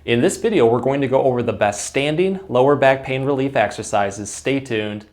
In this video, we're going to go over the best standing lower back pain relief exercises. Stay tuned.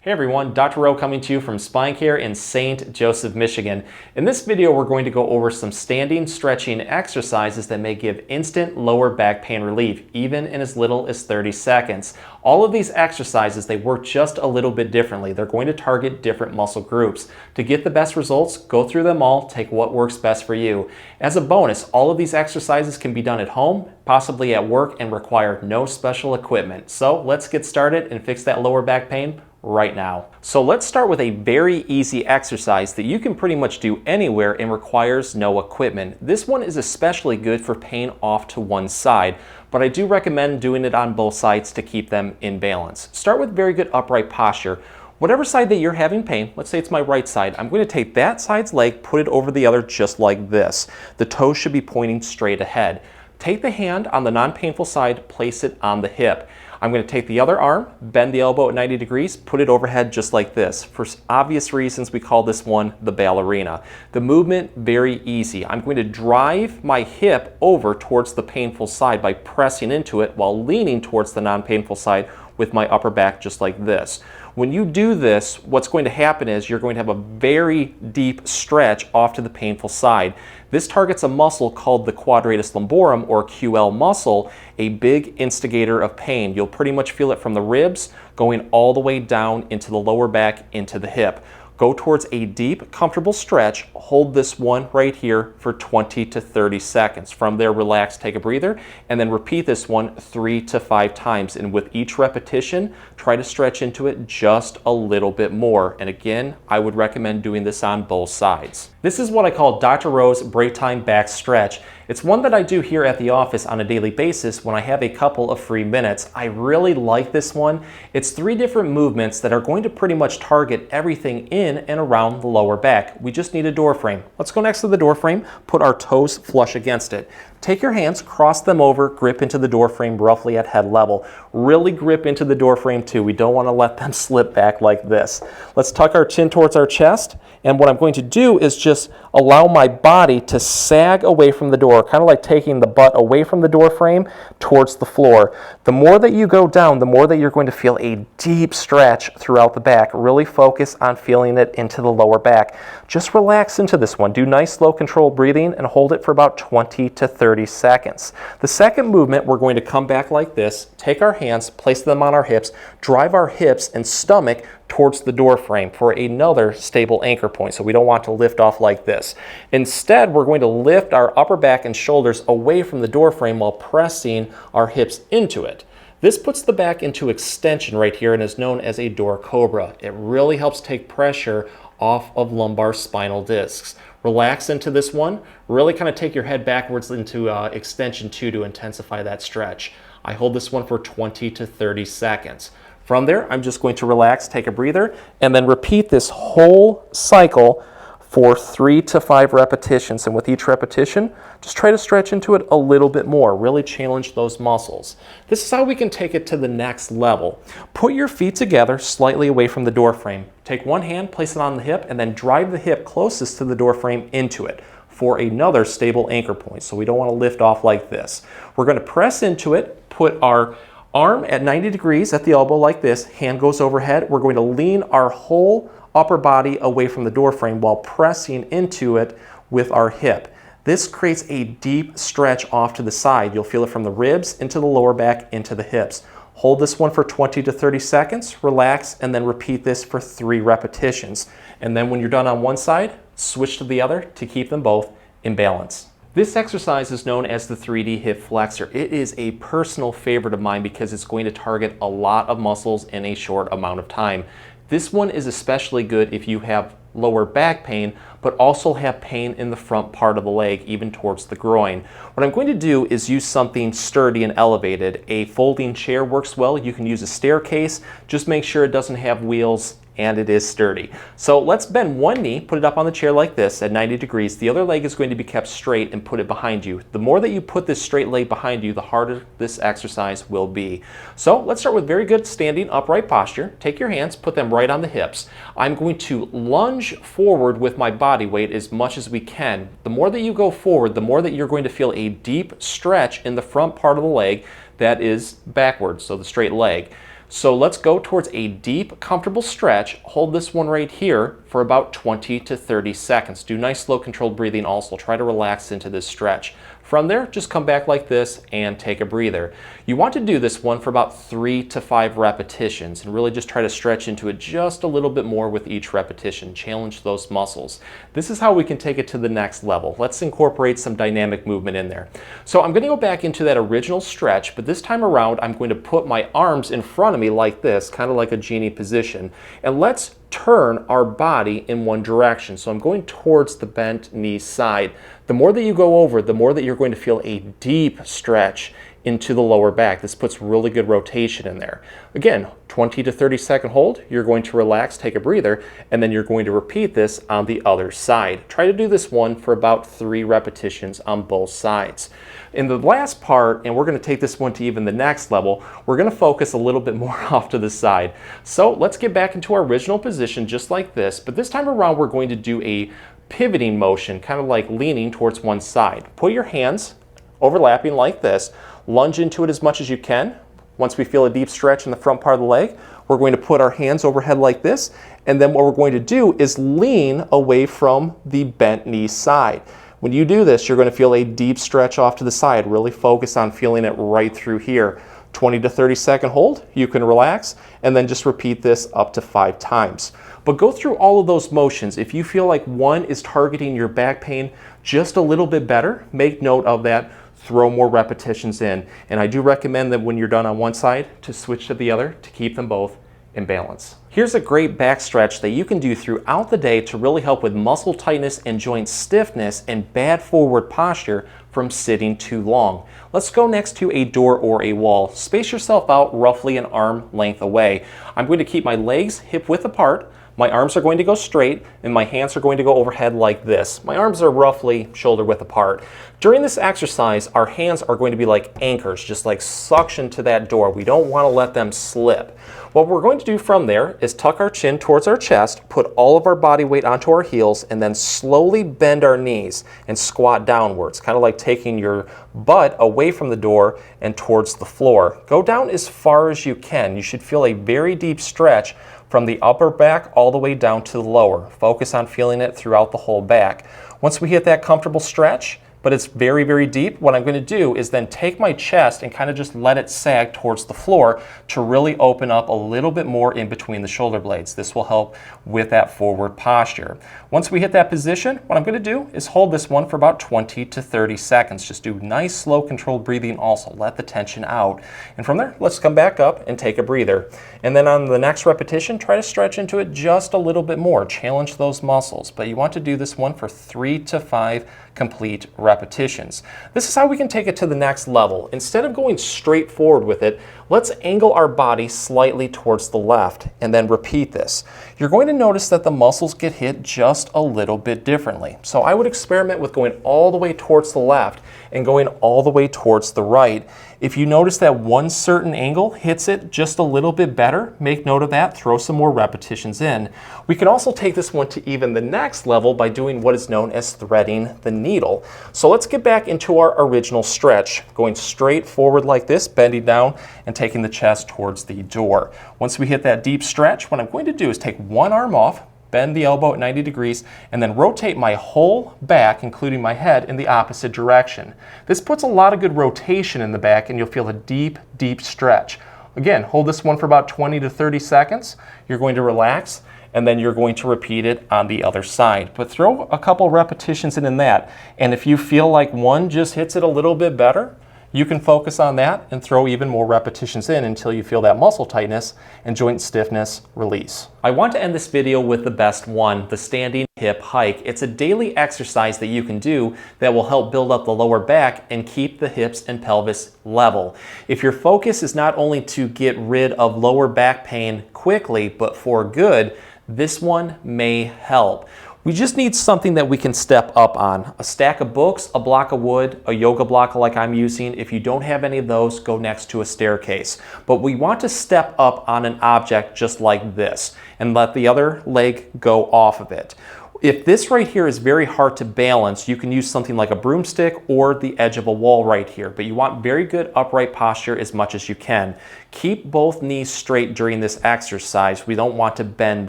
Hey everyone, Dr. Rowe coming to you from SpineCare in St. Joseph, Michigan. In this video, we're going to go over some standing stretching exercises that may give instant lower back pain relief, even in as little as 30 seconds. All of these exercises, they work just a little bit differently. They're going to target different muscle groups. To get the best results, go through them all, take what works best for you. As a bonus, all of these exercises can be done at home, possibly at work, and require no special equipment. So let's get started and fix that lower back pain right now. So let's start with a very easy exercise that you can pretty much do anywhere and requires no equipment. This one is especially good for pain off to one side, but I do recommend doing it on both sides to keep them in balance. Start with very good upright posture. Whatever side that you're having pain, let's say it's my right side, I'm going to take that side's leg, put it over the other just like this. The toes should be pointing straight ahead. Take the hand on the non-painful side, place it on the hip. I'm going to take the other arm, bend the elbow at 90 degrees, put it overhead just like this. For obvious reasons, we call this one the ballerina. The movement, very easy. I'm going to drive my hip over towards the painful side by pressing into it while leaning towards the non-painful side with my upper back just like this. When you do this, what's going to happen is you're going to have a very deep stretch off to the painful side. This targets a muscle called the quadratus lumborum, or QL muscle, a big instigator of pain. You'll pretty much feel it from the ribs going all the way down into the lower back, into the hip. Go towards a deep, comfortable stretch. Hold this one right here for 20 to 30 seconds. From there, relax, take a breather, and then repeat this one 3 to 5 times. And with each repetition, try to stretch into it just a little bit more. And again, I would recommend doing this on both sides. This is what I call Dr. Rowe's Breaktime back stretch. It's one that I do here at the office on a daily basis when I have a couple of free minutes. I really like this one. It's 3 different movements that are going to pretty much target everything in and around the lower back. We just need a door frame. Let's go next to the door frame, put our toes flush against it. Take your hands, cross them over, grip into the door frame roughly at head level. Really grip into the door frame too. We don't want to let them slip back like this. Let's tuck our chin towards our chest, and what I'm going to do is just allow my body to sag away from the door, kind of like taking the butt away from the door frame towards the floor. The more that you go down, the more that you're going to feel a deep stretch throughout the back. Really focus on feeling it into the lower back. Just relax into this one. Do nice, slow, controlled breathing and hold it for about 20 to 30 seconds. The second movement, we're going to come back like this, take our hands, place them on our hips, drive our hips and stomach towards the door frame for another stable anchor point. So we don't want to lift off like this. Instead, we're going to lift our upper back and shoulders away from the door frame while pressing our hips into it. This puts the back into extension right here and is known as a door cobra. It really helps take pressure off of lumbar spinal discs. Relax into this one. Really kind of take your head backwards into extension 2 to intensify that stretch. I hold this one for 20 to 30 seconds. From there, I'm just going to relax, take a breather, and then repeat this whole cycle for 3 to 5 repetitions. And with each repetition, just try to stretch into it a little bit more. Really challenge those muscles. This is how we can take it to the next level. Put your feet together slightly away from the door frame. Take one hand, place it on the hip, and then drive the hip closest to the door frame into it for another stable anchor point. So we don't want to lift off like this. We're going to press into it, put our arm at 90 degrees at the elbow like this, hand goes overhead. We're going to lean our whole upper body away from the door frame while pressing into it with our hip. This creates a deep stretch off to the side. You'll feel it from the ribs into the lower back, into the hips. Hold this one for 20 to 30 seconds, relax, and then repeat this for 3 repetitions. And then when you're done on one side, switch to the other to keep them both in balance. This exercise is known as the 3D hip flexor. It is a personal favorite of mine because it's going to target a lot of muscles in a short amount of time. This one is especially good if you have lower back pain, but also have pain in the front part of the leg, even towards the groin. What I'm going to do is use something sturdy and elevated. A folding chair works well. You can use a staircase. Just make sure it doesn't have wheels and it is sturdy. So let's bend one knee, put it up on the chair like this at 90 degrees. The other leg is going to be kept straight and put it behind you. The more that you put this straight leg behind you, the harder this exercise will be. So let's start with very good standing upright posture. Take your hands, put them right on the hips. I'm going to lunge forward with my body weight as much as we can. The more that you go forward, the more that you're going to feel a deep stretch in the front part of the leg that is backwards, so the straight leg. So let's go towards a deep, comfortable stretch. Hold this one right here for about 20 to 30 seconds. Do nice, slow, controlled breathing also. Try to relax into this stretch. From there, just come back like this and take a breather. You want to do this one for about 3 to 5 repetitions and really just try to stretch into it just a little bit more with each repetition. Challenge those muscles. This is how we can take it to the next level. Let's incorporate some dynamic movement in there. So I'm going to go back into that original stretch, but this time around I'm going to put my arms in front of me like this, kind of like a genie position, and let's turn our body in one direction. So I'm going towards the bent knee side. The more that you go over, the more that you're going to feel a deep stretch into the lower back. This puts really good rotation in there. Again, 20 to 30 second hold. You're going to relax, take a breather, and then you're going to repeat this on the other side. Try to do this one for about 3 repetitions on both sides. In the last part, and we're going to take this one to even the next level, we're going to focus a little bit more off to the side. So let's get back into our original position just like this, but this time around we're going to do a pivoting motion, kind of like leaning towards one side. Put your hands overlapping like this, lunge into it as much as you can. Once we feel a deep stretch in the front part of the leg, we're going to put our hands overhead like this, and then what we're going to do is lean away from the bent knee side. When you do this, you're going to feel a deep stretch off to the side. Really focus on feeling it right through here. 20 to 30 second hold, you can relax, and then just repeat this up to 5 times. But go through all of those motions. If you feel like one is targeting your back pain just a little bit better, make note of that. Throw more repetitions in. And I do recommend that when you're done on one side to switch to the other to keep them both in balance. Here's a great back stretch that you can do throughout the day to really help with muscle tightness and joint stiffness and bad forward posture from sitting too long. Let's go next to a door or a wall. Space yourself out roughly an arm length away. I'm going to keep my legs hip width apart. My arms are going to go straight and my hands are going to go overhead like this. My arms are roughly shoulder width apart. During this exercise, our hands are going to be like anchors, just like suction to that door. We don't want to let them slip. What we're going to do from there is tuck our chin towards our chest, put all of our body weight onto our heels, and then slowly bend our knees and squat downwards, kind of like taking your butt away from the door and towards the floor. Go down as far as you can. You should feel a very deep stretch from the upper back all the way down to the lower. Focus on feeling it throughout the whole back. Once we hit that comfortable stretch, but it's very, very deep, what I'm going to do is then take my chest and kind of just let it sag towards the floor to really open up a little bit more in between the shoulder blades. This will help with that forward posture. Once we hit that position, what I'm going to do is hold this one for about 20 to 30 seconds. Just do nice, slow, controlled breathing also. Let the tension out. And from there, let's come back up and take a breather. And then on the next repetition, try to stretch into it just a little bit more. Challenge those muscles. But you want to do this one for 3 to 5 complete repetitions. This is how we can take it to the next level. Instead of going straight forward with it, let's angle our body slightly towards the left and then repeat this. You're going to notice that the muscles get hit just a little bit differently. So I would experiment with going all the way towards the left and going all the way towards the right. If you notice that one certain angle hits it just a little bit better, make note of that, throw some more repetitions in. We can also take this one to even the next level by doing what is known as threading the needle. So let's get back into our original stretch, going straight forward like this, bending down and taking the chest towards the door. Once we hit that deep stretch, what I'm going to do is take one arm off, bend the elbow at 90 degrees, and then rotate my whole back, including my head, in the opposite direction. This puts a lot of good rotation in the back and you'll feel a deep, deep stretch. Again, hold this one for about 20 to 30 seconds. You're going to relax and then you're going to repeat it on the other side. But throw a couple repetitions in that. And if you feel like one just hits it a little bit better, you can focus on that and throw even more repetitions in until you feel that muscle tightness and joint stiffness release. I want to end this video with the best one, the standing hip hike. It's a daily exercise that you can do that will help build up the lower back and keep the hips and pelvis level. If your focus is not only to get rid of lower back pain quickly, but for good, this one may help. We just need something that we can step up on. A stack of books, a block of wood, a yoga block like I'm using. If you don't have any of those, go next to a staircase. But we want to step up on an object just like this and let the other leg go off of it. If this right here is very hard to balance, you can use something like a broomstick or the edge of a wall right here, but you want very good upright posture as much as you can. Keep both knees straight during this exercise. We don't want to bend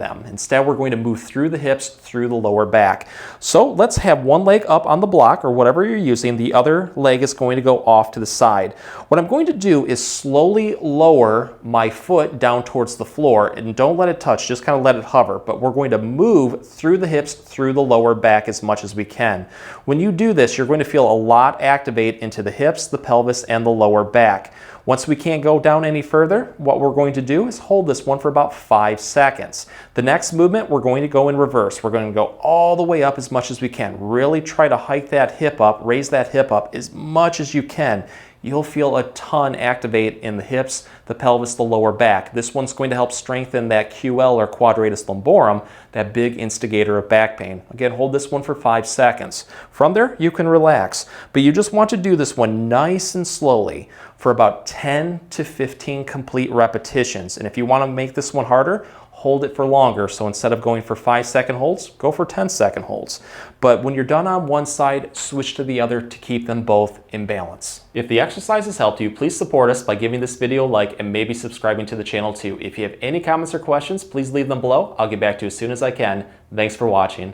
them. Instead, we're going to move through the hips, through the lower back. So let's have one leg up on the block or whatever you're using. The other leg is going to go off to the side. What I'm going to do is slowly lower my foot down towards the floor, and don't let it touch, just kind of let it hover. But we're going to move through the hips, through the lower back as much as we can. When you do this, you're going to feel a lot activate into the hips, the pelvis, and the lower back. Once we can't go down any further, what we're going to do is hold this one for about 5 seconds. The next movement, we're going to go in reverse. We're going to go all the way up as much as we can. Really try to hike that hip up, raise that hip up as much as you can. You'll feel a ton activate in the hips, the pelvis, the lower back. This one's going to help strengthen that QL or quadratus lumborum, that big instigator of back pain. Again, hold this one for 5 seconds. From there, you can relax, but you just want to do this one nice and slowly for about 10 to 15 complete repetitions. And if you want to make this one harder, hold it for longer. So instead of going for 5-second holds, go for 10-second holds. But when you're done on one side, switch to the other to keep them both in balance. If the exercise has helped you, please support us by giving this video a like and maybe subscribing to the channel too. If you have any comments or questions, please leave them below. I'll get back to you as soon as I can. Thanks for watching.